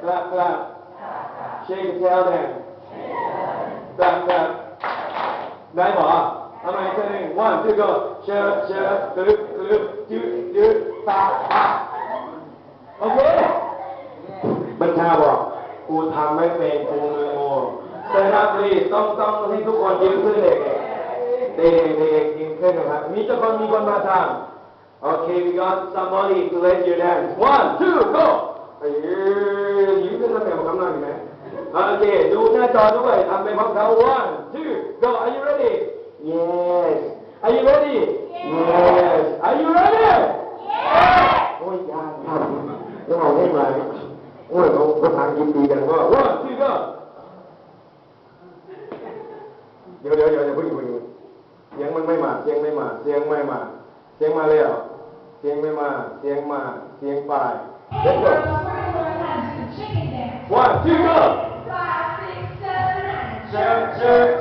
clap clap shake the tail then clap clap ได้หรอทำไมเธอหนึ่ง one two go เชิญเชิญตึ๊ดตึ๊ดจืดจืดตาตาโอเคบัญชาบอกกูทำไม่เป็นกูมือโง่แต่นักเรียนต้องให้ทุกคนยิ้มขึ้นเด็กเด็กยิ้มขึ้นนะครับมีคนมาทำโอเค we got somebody to let you dance one two go ยิ้มขึ้นแล้วแบบคำนั้นไหมโอเคดูหน้าจอด้วยทำไปพร้อมเขา one two go are you ready yes are you ready yes are you ready yes โอ้ยยากครับต้องเอาให้มาโอ้ยเขาทางยินดีกันว่า one two go เดี๋ยวอย่าเพิ่งเสียงมันไม่มาเสียงมาแล้วเสียงไม่มาเสียงไป let's go one two go 5 6 7 8